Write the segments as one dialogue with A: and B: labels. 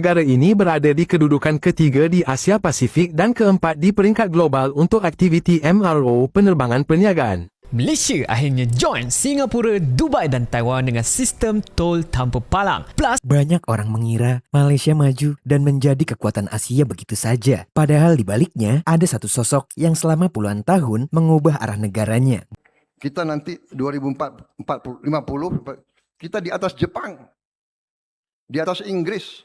A: Negara ini berada di kedudukan ketiga di Asia Pasifik dan keempat di peringkat global untuk aktiviti MRO penerbangan perniagaan.
B: Malaysia akhirnya join Singapura, Dubai dan Taiwan dengan sistem tol tanpa palang. Plus,
C: banyak orang mengira Malaysia maju dan menjadi kekuatan Asia begitu saja. Padahal di baliknya ada satu sosok yang selama puluhan tahun mengubah arah negaranya.
D: Kita nanti 2050 kita di atas Jepang, di atas Inggris,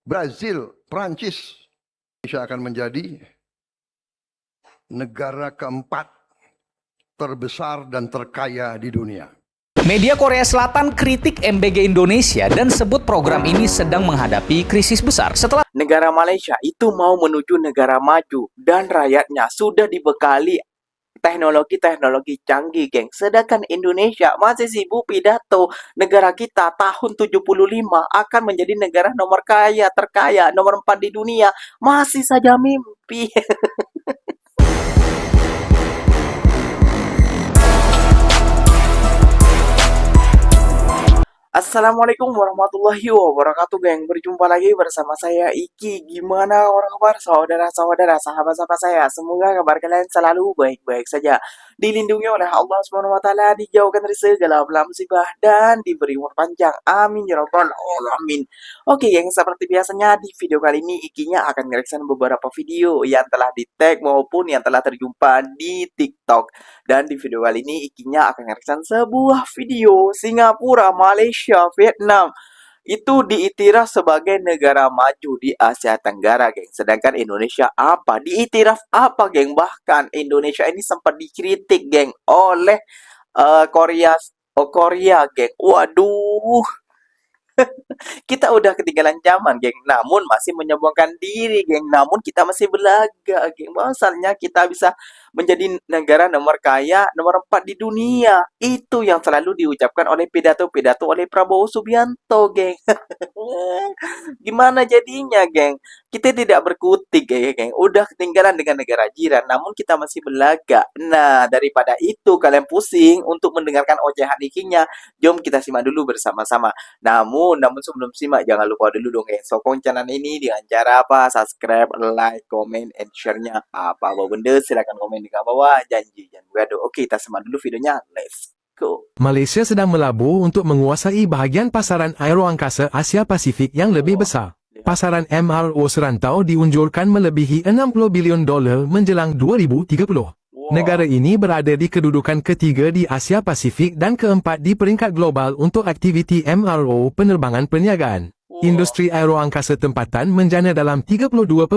D: Brazil, Perancis. Indonesia akan menjadi negara keempat terbesar dan terkaya di dunia.
E: Media Korea Selatan kritik MBG Indonesia dan sebut program ini sedang menghadapi krisis besar setelah
F: negara Malaysia itu mau menuju negara maju dan rakyatnya sudah dibekali teknologi-teknologi canggih, geng. Sedangkan Indonesia masih sibuk pidato negara kita tahun 75 akan menjadi negara nomor kaya, terkaya, nomor 4 di dunia. Masih saja mimpi. Assalamualaikum warahmatullahi wabarakatuh, geng. Berjumpa lagi bersama saya Iki. Gimana orang kabar saudara-saudara, sahabat-sahabat saya? Semoga kabar kalian selalu baik-baik saja, dilindungi oleh Allah SWT, dijauhkan dari segala bala musibah dan diberi umur panjang. Amin ya rabbal alamin. Oke, geng, seperti biasanya di video kali ini Ikinya akan nge-reaction beberapa video yang telah di-tag maupun yang telah terjumpa di TikTok. Dan di video kali ini Ikinya akan nge-reaction sebuah video Singapura, Malaysia, Vietnam itu diiktiraf sebagai negara maju di Asia Tenggara, geng. Sedangkan Indonesia apa? Diiktiraf apa, geng? Bahkan Indonesia ini sempat dikritik, geng, oleh Korea, geng. Waduh. Kita udah ketinggalan zaman, geng. Namun masih menyombongkan diri, geng. Namun kita masih belaga, geng. Masalahnya kita bisa menjadi negara nomor kaya, nomor 4 di dunia. Itu yang selalu diucapkan oleh pidato-pidato oleh Prabowo Subianto, geng. Gimana jadinya, geng? Kita tidak berkutik, geng. Udah ketinggalan dengan negara jiran, namun kita masih belaga. Nah, daripada itu kalian pusing untuk mendengarkan ocehan Ikinya, jom kita simak dulu bersama-sama. Namun sebelum simak, jangan lupa dulu dong, sokong channel ini dengan cara apa? Subscribe, like, comment, and share-nya. Apa benda, silakan komen di bawah. Janji, jangan bergaduh. Oke, kita simak dulu videonya. Let's go.
A: Malaysia sedang melabur untuk menguasai bahagian pasaran aeroangkasa Asia Pasifik yang lebih besar. Pasaran MRO serantau diunjurkan melebihi 60 bilion dolar menjelang 2030. Negara ini berada di kedudukan ketiga di Asia Pasifik dan keempat di peringkat global untuk aktiviti MRO penerbangan perniagaan. Industri aeroangkasa tempatan menjana dalam 32.5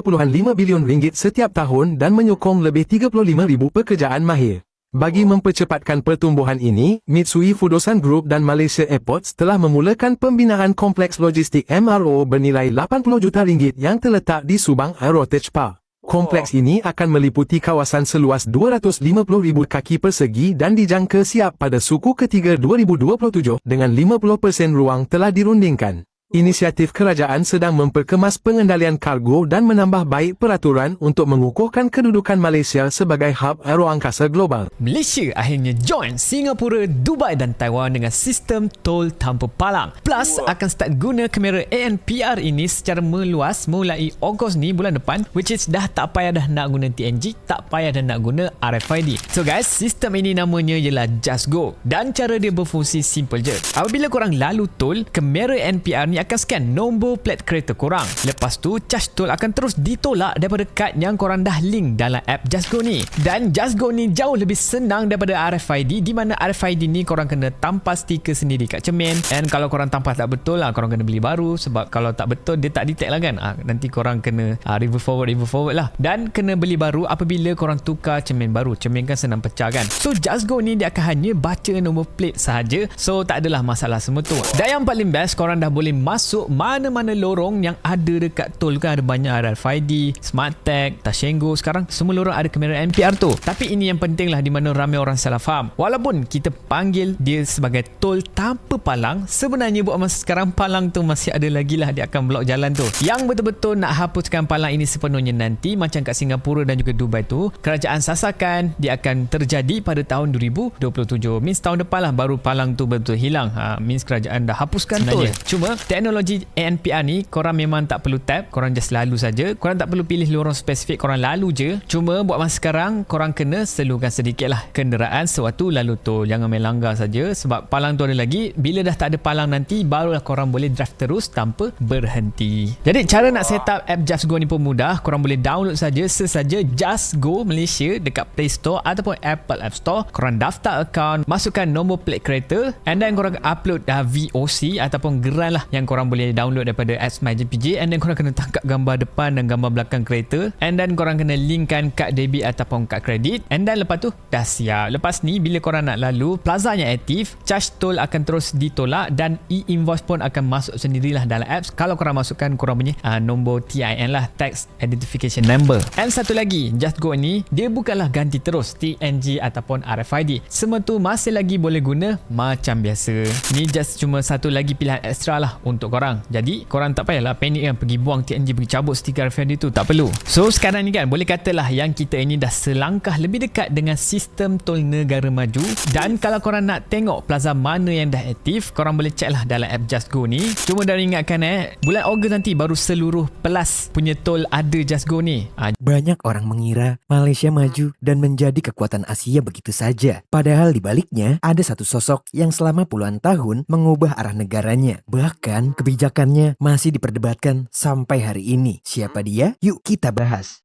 A: bilion ringgit setiap tahun dan menyokong lebih 35,000 pekerjaan mahir. Bagi mempercepatkan pertumbuhan ini, Mitsui Fudosan Group dan Malaysia Airports telah memulakan pembinaan kompleks logistik MRO bernilai 80 juta ringgit yang terletak di Subang Aerotech Park. Kompleks ini akan meliputi kawasan seluas 250,000 kaki persegi dan dijangka siap pada suku ketiga 2027 dengan 50% ruang telah dirundingkan. Inisiatif kerajaan sedang memperkemas pengendalian kargo dan menambah baik peraturan untuk mengukuhkan kedudukan Malaysia sebagai hub aeroangkasa global.
B: Malaysia akhirnya join Singapura, Dubai dan Taiwan dengan sistem tol tanpa palang. Plus, akan start guna kamera ANPR ini secara meluas mulai Ogos ni bulan depan, which is dah tak payah dah nak guna TNG, tak payah dah nak guna RFID. So guys, sistem ini namanya ialah Just Go dan cara dia berfungsi simple je. Apabila korang lalu tol, kamera ANPR ni akan scan nombor plat kereta korang. Lepas tu, charge tol akan terus ditolak daripada kad yang korang dah link dalam app Just Go ni. Dan Just Go ni jauh lebih senang daripada RFID, di mana RFID ni korang kena tampal stiker sendiri kat cermin. And kalau korang tampal tak betul lah, korang kena beli baru. Sebab kalau tak betul, dia tak detect lah kan. Nanti korang kena reverse forward lah. Dan kena beli baru apabila korang tukar cermin baru. Cermin kan senang pecah kan. So Just Go ni dia akan hanya baca nombor plate sahaja. So tak adalah masalah semua tu. Dan yang paling best, korang dah boleh masuk mana-mana lorong yang ada dekat tol kan. Ada banyak RFID, Smart Tag, Tashengo. Sekarang semua lorong ada kamera NPR tu. Tapi ini yang penting lah, di mana ramai orang salah faham. Walaupun kita panggil dia sebagai tol tanpa palang, sebenarnya buat masa sekarang palang tu masih ada lagi lah. Dia akan blok jalan tu. Yang betul-betul nak hapuskan palang ini sepenuhnya nanti, macam kat Singapura dan juga Dubai tu, kerajaan sasakan dia akan terjadi pada tahun 2027. Means tahun depan lah baru palang tu betul hilang. Means kerajaan dah hapuskan tol. Cuma teknologi ANPR ni korang memang tak perlu tap, korang just lalu saja. Korang tak perlu pilih lorong spesifik, korang lalu je. Cuma buat masa sekarang korang kena slowkan sedikit lah kenderaan sewaktu lalu tol. Jangan main langgar saja sebab palang tu ada lagi. Bila dah tak ada palang nanti barulah korang boleh drive terus tanpa berhenti. Jadi cara nak set up app Just Go ni pun mudah. Korang boleh download saja sesaja Just Go Malaysia dekat Play Store ataupun Apple App Store. Korang daftar akaun, masukkan nombor plate kereta, and then korang upload VOC ataupun geran lah yang korang boleh download daripada apps MyJPJ, and then korang kena tangkap gambar depan dan gambar belakang kereta, and then korang kena linkkan kad debit ataupun kad kredit, and then lepas tu dah siap. Lepas ni bila korang nak lalu, plazanya aktif, charge tol akan terus ditolak dan e-invoice pun akan masuk sendirilah dalam apps kalau korang masukkan korang punya nombor TIN lah, Tax Identification Number. And satu lagi, Just Go ni dia bukanlah ganti terus TNG ataupun RFID. Semua tu masih lagi boleh guna macam biasa. Ni just cuma satu lagi pilihan ekstra lah untuk korang. Jadi korang tak payahlah panik kan pergi buang TNG, pergi cabut stiker RFID tu, tak perlu. So sekarang ni kan boleh katalah yang kita ini dah selangkah lebih dekat dengan sistem tol negara maju. Dan kalau korang nak tengok plaza mana yang dah aktif, korang boleh check lah dalam app Just Go ni. Cuma dah ingatkan bulan Ogos nanti baru seluruh Plus punya tol ada Just Go ni.
C: Banyak orang mengira Malaysia maju dan menjadi kekuatan Asia begitu saja. Padahal di baliknya ada satu sosok yang selama puluhan tahun mengubah arah negaranya. Bahkan kebijakannya masih diperdebatkan sampai hari ini. Siapa dia? Yuk kita bahas.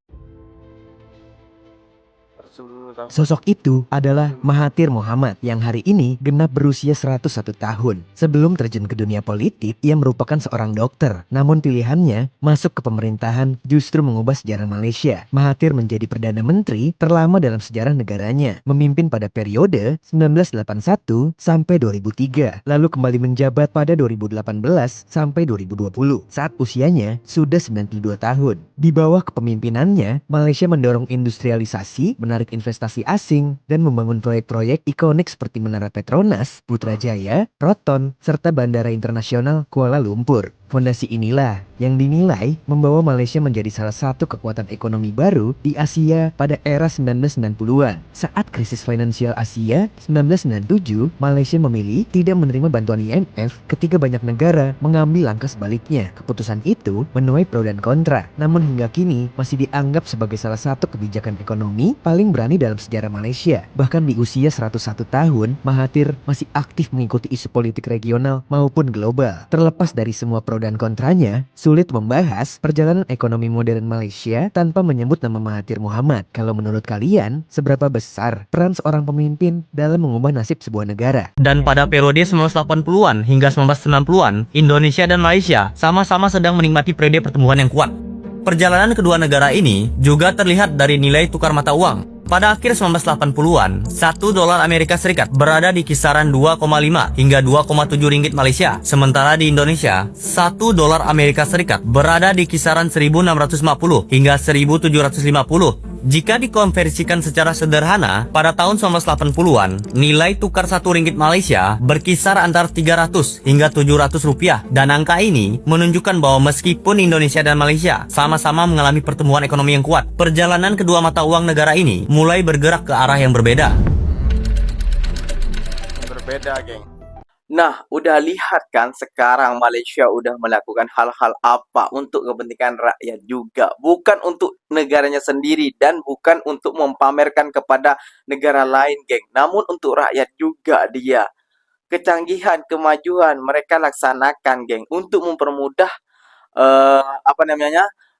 C: Sosok itu adalah Mahathir Mohamad yang hari ini genap berusia 101 tahun. Sebelum terjun ke dunia politik, ia merupakan seorang dokter. Namun pilihannya masuk ke pemerintahan justru mengubah sejarah Malaysia. Mahathir menjadi Perdana Menteri terlama dalam sejarah negaranya, memimpin pada periode 1981 sampai 2003, lalu kembali menjabat pada 2018 sampai 2020 saat usianya sudah 92 tahun. Di bawah kepemimpinannya, Malaysia mendorong industrialisasi, menarik investasi asing, dan membangun proyek-proyek ikonik seperti Menara Petronas, Putrajaya, Proton, serta Bandara Internasional Kuala Lumpur. Fondasi inilah yang dinilai membawa Malaysia menjadi salah satu kekuatan ekonomi baru di Asia pada era 1990-an. Saat krisis finansial Asia 1997, Malaysia memilih tidak menerima bantuan IMF ketika banyak negara mengambil langkah sebaliknya. Keputusan itu menuai pro dan kontra, namun hingga kini masih dianggap sebagai salah satu kebijakan ekonomi paling berani dalam sejarah Malaysia. Bahkan di usia 101 tahun, Mahathir masih aktif mengikuti isu politik regional maupun global. Terlepas dari semua pro dan kontranya, sulit membahas perjalanan ekonomi modern Malaysia tanpa menyebut nama Mahathir Mohamad. Kalau menurut kalian, seberapa besar peran seorang pemimpin dalam mengubah nasib sebuah negara?
G: Dan pada periode 1980-an hingga 1990-an, Indonesia dan Malaysia sama-sama sedang menikmati periode pertumbuhan yang kuat. Perjalanan kedua negara ini juga terlihat dari nilai tukar mata uang. Pada akhir 1980-an, 1 dolar Amerika Serikat berada di kisaran 2,5 hingga 2,7 ringgit Malaysia. Sementara di Indonesia, 1 dolar Amerika Serikat berada di kisaran 1.650 hingga 1.750. Jika dikonversikan secara sederhana, pada tahun 1980-an, nilai tukar 1 ringgit Malaysia berkisar antara 300 hingga 700 rupiah. Dan angka ini menunjukkan bahwa meskipun Indonesia dan Malaysia sama-sama mengalami pertumbuhan ekonomi yang kuat, perjalanan kedua mata uang negara ini mulai bergerak ke arah yang berbeda.
F: Geng. Nah, udah lihat kan sekarang Malaysia udah melakukan hal-hal apa untuk kepentingan rakyat juga. Bukan untuk negaranya sendiri dan bukan untuk mempamerkan kepada negara lain, geng. Namun untuk rakyat juga dia. Kecanggihan, kemajuan mereka laksanakan, geng. Untuk mempermudah,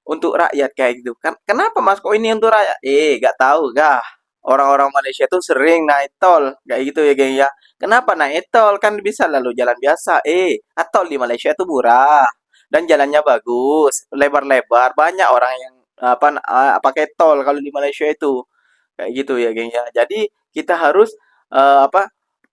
F: untuk rakyat kayak gitu. Kenapa Mas kok ini untuk rakyat? Gak tahu gak. Orang-orang Malaysia tuh sering naik tol kayak gitu ya, geng ya. Kenapa naik tol? Kan bisa lalu jalan biasa. Tol di Malaysia itu murah dan jalannya bagus, lebar-lebar. Banyak orang yang pakai tol kalau di Malaysia itu. Kayak gitu ya, geng ya. Jadi kita harus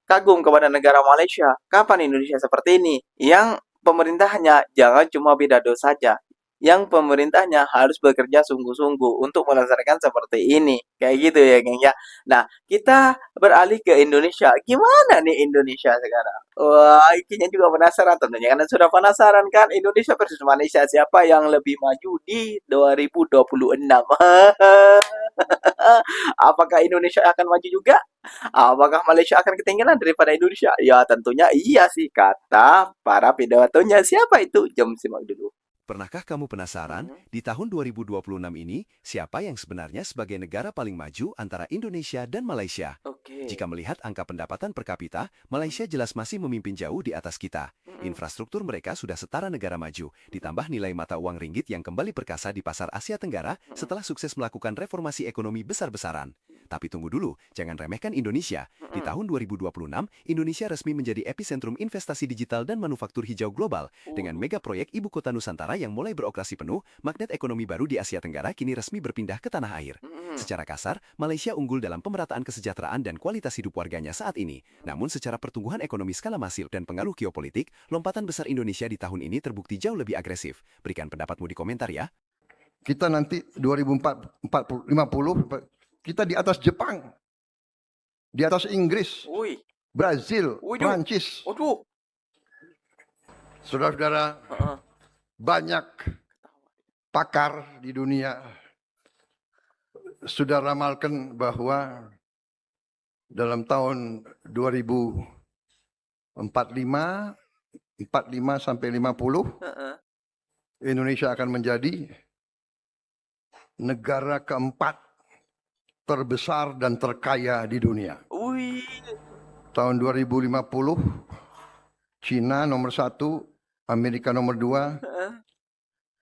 F: kagum kepada negara Malaysia. Kapan Indonesia seperti ini? Yang pemerintahnya jangan cuma pidato saja. yang pemerintahnya harus bekerja sungguh-sungguh untuk melestarikan seperti ini. Kayak gitu ya, geng ya. Nah, kita beralih ke Indonesia. Gimana nih Indonesia sekarang? Wah, ikinya juga penasaran tentunya. Karena sudah penasaran kan Indonesia versus Malaysia. Siapa yang lebih maju di 2026? Apakah Indonesia akan maju juga? Apakah Malaysia akan ketinggalan daripada Indonesia? Ya, tentunya iya sih, kata para pidatonya. Siapa itu? Jom simak dulu.
H: Pernahkah kamu penasaran, di tahun 2026 ini, siapa yang sebenarnya sebagai negara paling maju antara Indonesia dan Malaysia?
F: Oke.
H: Jika melihat angka pendapatan per kapita, Malaysia jelas masih memimpin jauh di atas kita. Infrastruktur mereka sudah setara negara maju, ditambah nilai mata uang ringgit yang kembali perkasa di pasar Asia Tenggara setelah sukses melakukan reformasi ekonomi besar-besaran. Tapi tunggu dulu, jangan remehkan Indonesia. Di tahun 2026, Indonesia resmi menjadi epicentrum investasi digital dan manufaktur hijau global. Dengan mega proyek Ibu Kota Nusantara yang mulai beroperasi penuh, magnet ekonomi baru di Asia Tenggara kini resmi berpindah ke tanah air. Secara kasar, Malaysia unggul dalam pemerataan kesejahteraan dan kualitas hidup warganya saat ini. Namun secara pertumbuhan ekonomi skala masif dan pengaruh geopolitik, lompatan besar Indonesia di tahun ini terbukti jauh lebih agresif. Berikan pendapatmu di komentar ya.
D: Kita nanti 2050 kita di atas Jepang, di atas Inggris,
F: Wih,
D: Brazil,
F: Waduh.
D: Prancis.
F: waduh.
D: Saudara-saudara,
F: Heeh.
D: banyak pakar di dunia sudah ramalkan bahwa dalam tahun 2045 sampai 50
F: Heeh.
D: Indonesia akan menjadi negara keempat terbesar dan terkaya di dunia.
F: Wih.
D: Tahun 2050 Cina nomor 1, Amerika nomor 2,
F: Heeh.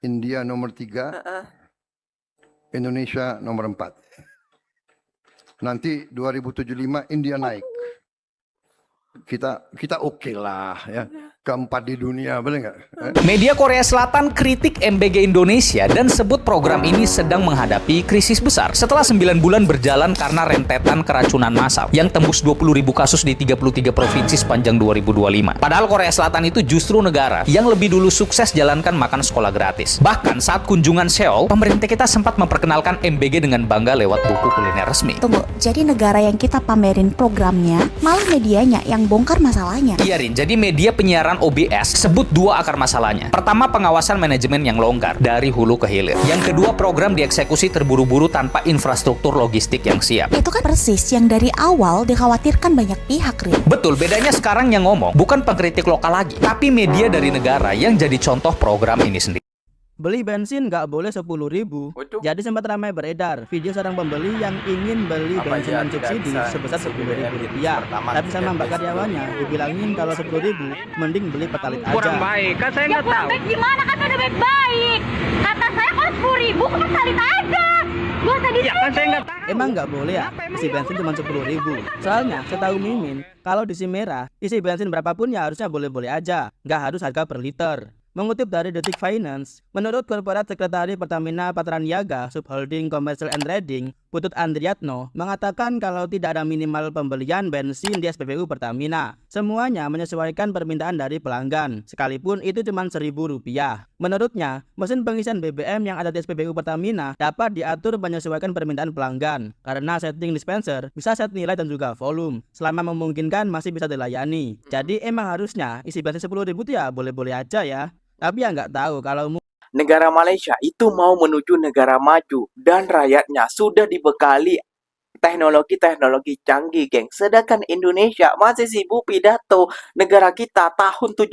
D: India nomor 3,
F: Heeh.
D: Indonesia nomor 4. Nanti 2075 India naik. Kita oke lah ya. Keempat di dunia, benar nggak?
E: Media Korea Selatan kritik MBG Indonesia dan sebut program ini sedang menghadapi krisis besar setelah 9 bulan berjalan karena rentetan keracunan massal yang tembus 20.000 kasus di 33 provinsi sepanjang 2025. Padahal Korea Selatan itu justru negara yang lebih dulu sukses jalankan makan sekolah gratis. Bahkan saat kunjungan Seoul, pemerintah kita sempat memperkenalkan MBG dengan bangga lewat buku kuliner resmi.
I: Tunggu, jadi negara yang kita pamerin programnya, malah medianya yang bongkar masalahnya.
E: Iya Rin, jadi media penyiaran OBS sebut dua akar masalahnya. Pertama, pengawasan manajemen yang longgar dari hulu ke hilir. Yang kedua, program dieksekusi terburu-buru tanpa infrastruktur logistik yang siap.
I: Itu kan persis yang dari awal dikhawatirkan banyak pihak, Rin.
E: Betul, bedanya sekarang yang ngomong bukan pengkritik lokal lagi, tapi media dari negara yang jadi contoh program ini sendiri.
J: Beli bensin nggak boleh 10.000.
F: Waduh.
J: Jadi sempat ramai beredar video seorang pembeli yang ingin beli
F: Apa
J: bensin
F: ya,
J: non
F: tidak
J: subsidi
F: bisa
J: sebesar 10.000
F: BBM
J: rupiah.
F: pertama
J: Tapi sama
F: tidak
J: mbak
F: bisa
J: karyawannya dibilangin kalau 10.000 mending beli pertalit aja.
K: Kurang baik, kan saya nggak tahu.
L: Baik gimana? Kata udah baik-baik. Kata saya kalau 10.000 ke pertalit aja. Gak usah di
K: Ya kan saya nggak tahu.
J: Emang nggak boleh ya isi bensin cuma 10.000? Soalnya setahu Mimin, kalau di SIM merah isi bensin berapapun ya harusnya boleh-boleh aja, nggak harus harga per liter. Mengutip dari Detik Finance, menurut Korporat Sekretari Pertamina Patraniaga Subholding Commercial and Trading, Putut Andriatno, mengatakan kalau tidak ada minimal pembelian bensin di SPBU Pertamina. Semuanya menyesuaikan permintaan dari pelanggan, sekalipun itu cuma Rp1.000. Menurutnya, mesin pengisian BBM yang ada di SPBU Pertamina dapat diatur menyesuaikan permintaan pelanggan, karena setting dispenser bisa set nilai dan juga volume. Selama memungkinkan masih bisa dilayani. Jadi emang harusnya isi bensin 10.000 itu ya boleh-boleh aja ya. Tapi ya nggak tahu kalau
F: Negara Malaysia itu mau menuju negara maju dan rakyatnya sudah dibekali teknologi-teknologi canggih, geng. Sedangkan Indonesia masih sibuk pidato negara kita tahun 75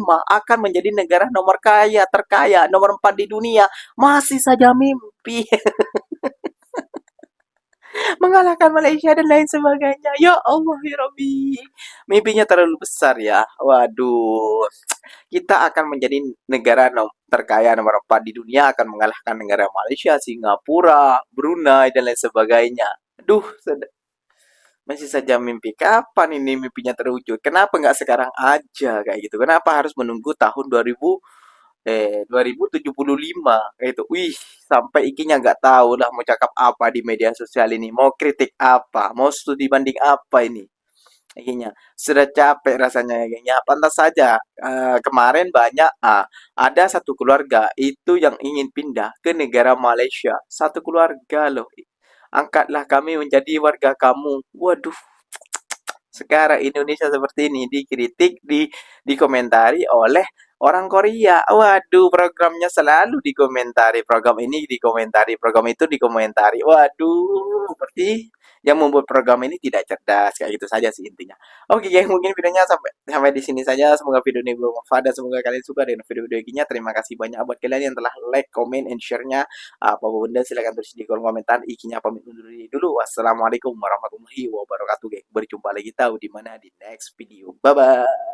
F: akan menjadi negara nomor kaya, terkaya, nomor 4 di dunia. Masih saja mimpi. Mengalahkan Malaysia dan lain sebagainya. Ya Allah, ya Rabbi. Mimpinya terlalu besar ya. Waduh. Kita akan menjadi negara terkaya nomor 4 di dunia, akan mengalahkan negara Malaysia, Singapura, Brunei, dan lain sebagainya. Aduh, masih saja mimpi. Kapan ini mimpinya terwujud? Kenapa nggak sekarang aja kayak gitu? Kenapa harus menunggu tahun 2075 kayak itu? Wih, sampai ikinya nggak tahu lah mau cakap apa di media sosial ini, mau kritik apa, mau studi banding apa ini. Gengnya sudah capek rasanya ya gengnya. Pantas saja kemarin banyak ada satu keluarga itu yang ingin pindah ke negara Malaysia. Satu keluarga loh. Angkatlah kami menjadi warga kamu. Waduh, sekarang Indonesia seperti ini dikritik, dikomentari oleh orang Korea. Waduh, programnya selalu dikomentari. Program ini dikomentari, program itu dikomentari. Waduh, seperti yang membuat program ini tidak cerdas. Kayak gitu saja sih intinya. Oke, guys, mungkin videonya sampai di sini saja. Semoga video ini bermanfaat dan semoga kalian suka dengan video-video ini. Terima kasih banyak buat kalian yang telah like, comment, and share-nya. Apa benda silahkan tulis di kolom komentar. Ikinya pamit undur diri dulu. Wassalamualaikum warahmatullahi wabarakatuh, geng. Berjumpa lagi tahu di mana di next video. Bye bye.